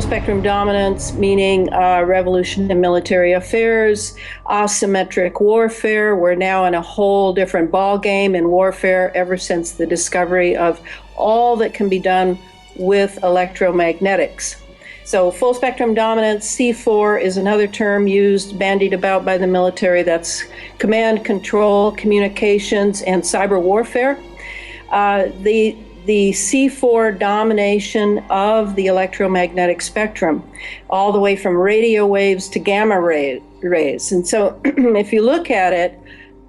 spectrum dominance, meaning revolution in military affairs, asymmetric warfare. We're now in a whole different ballgame in warfare ever since the discovery of all that can be done with electromagnetics. So full spectrum dominance, C4 is another term used, bandied about by the military. That's command, control, communications, and cyber warfare. The C4 domination of the electromagnetic spectrum, all the way from radio waves to gamma rays. And so if you look at it,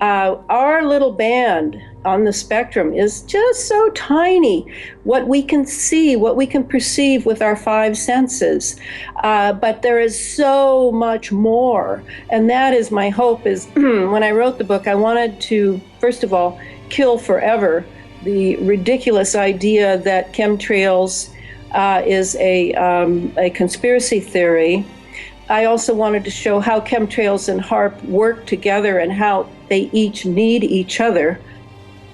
our little band on the spectrum is just so tiny, what we can see, what we can perceive with our five senses. But there is so much more. And that is my hope is when I wrote the book, I wanted to, first of all, kill forever the ridiculous idea that chemtrails is a conspiracy theory. I also wanted to show how chemtrails and HAARP work together and how they each need each other.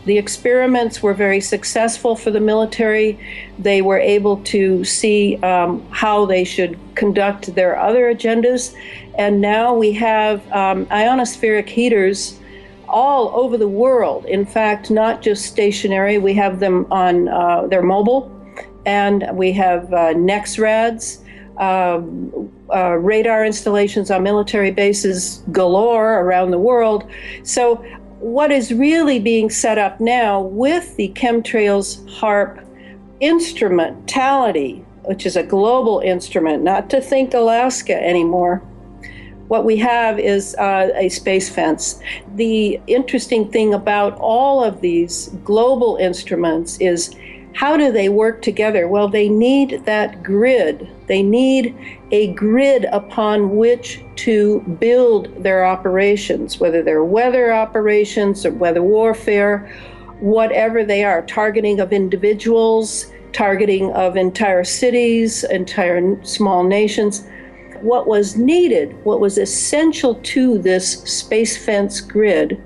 The experiments were very successful for the military. They were able to see how they should conduct their other agendas. And now we have ionospheric heaters all over the world. In fact, not just stationary. We have them on, they're mobile, and we have NEXRADs, radar installations on military bases galore around the world. So what is really being set up now with the chemtrails HAARP instrumentality, which is a global instrument, not to think Alaska anymore, what we have is a space fence. The interesting thing about all of these global instruments is how do they work together? Well, they need that grid. They need a grid upon which to build their operations, whether they're weather operations or weather warfare, whatever they are, targeting of individuals, targeting of entire cities, entire small nations. What was needed, what was essential to this space fence grid,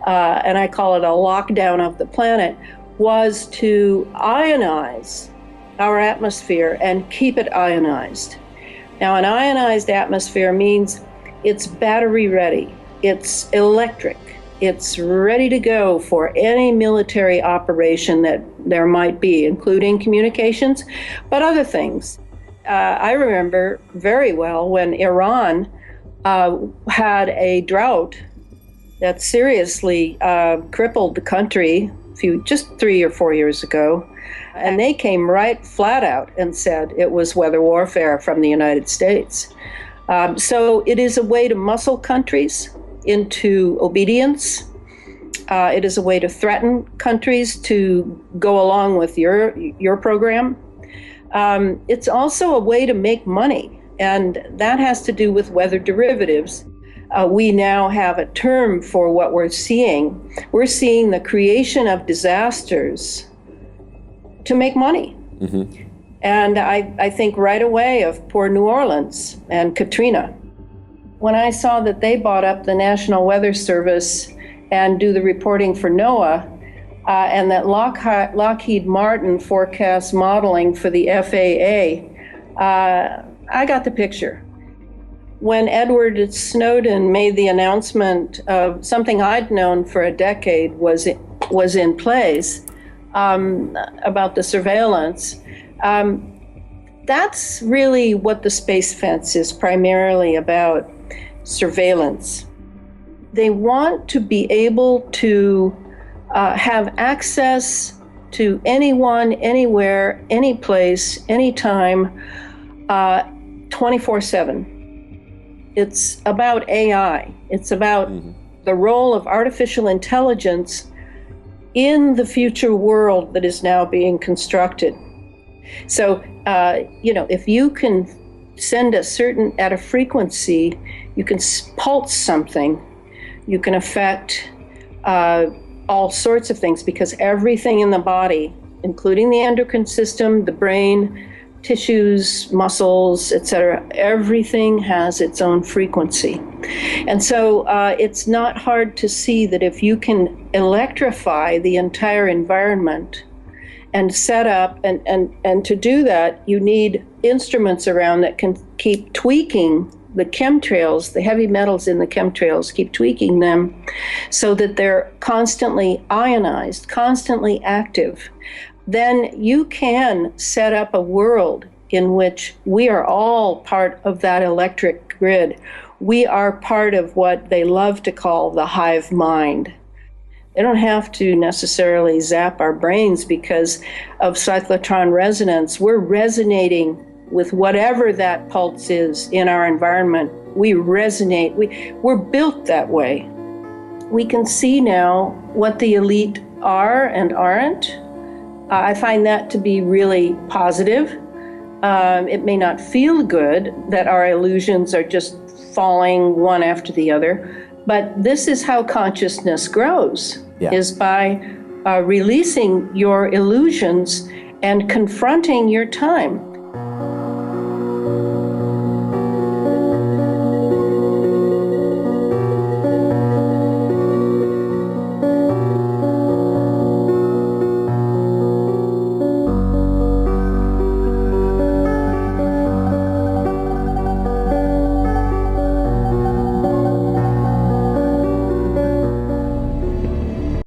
and I call it a lockdown of the planet, was to ionize our atmosphere and keep it ionized. Now, an ionized atmosphere means it's battery ready, it's electric, it's ready to go for any military operation that there might be, including communications, but other things. I remember very well when Iran had a drought that seriously crippled the country just 3 or 4 years ago, and they came right flat out and said it was weather warfare from the United States. So it is a way to muscle countries into obedience. It is a way to threaten countries to go along with your program. It's also a way to make money, and that has to do with weather derivatives. We now have a term for what we're seeing. We're seeing the creation of disasters to make money. Mm-hmm. And I think right away of poor New Orleans and Katrina. When I saw that they bought up the National Weather Service and do the reporting for NOAA, and that Lockheed Martin forecasts modeling for the FAA, I got the picture. When Edward Snowden made the announcement of something I'd known for a decade was in place about the surveillance, that's really what the space fence is primarily about, surveillance. They want to be able to have access to anyone, anywhere, any place, anytime, 24/7. It's about AI. It's about the role of artificial intelligence in the future world that is now being constructed. So, if you can send at a frequency, you can pulse something, you can affect all sorts of things, because everything in the body, including the endocrine system, the brain, tissues, muscles, etc., everything has its own frequency. And so it's not hard to see that if you can electrify the entire environment and set up. And to do that, you need instruments around that can keep tweaking the chemtrails, the heavy metals in the chemtrails, keep tweaking them so that they're constantly ionized, constantly active. Then you can set up a world in which we are all part of that electric grid. We are part of what they love to call the hive mind. They don't have to necessarily zap our brains because of cyclotron resonance. We're resonating with whatever that pulse is in our environment. We resonate. We're built that way. We can see now what the elite are and aren't. I find that to be really positive. It may not feel good that our illusions are just falling one after the other, but this is how consciousness grows, is by releasing your illusions and confronting your time.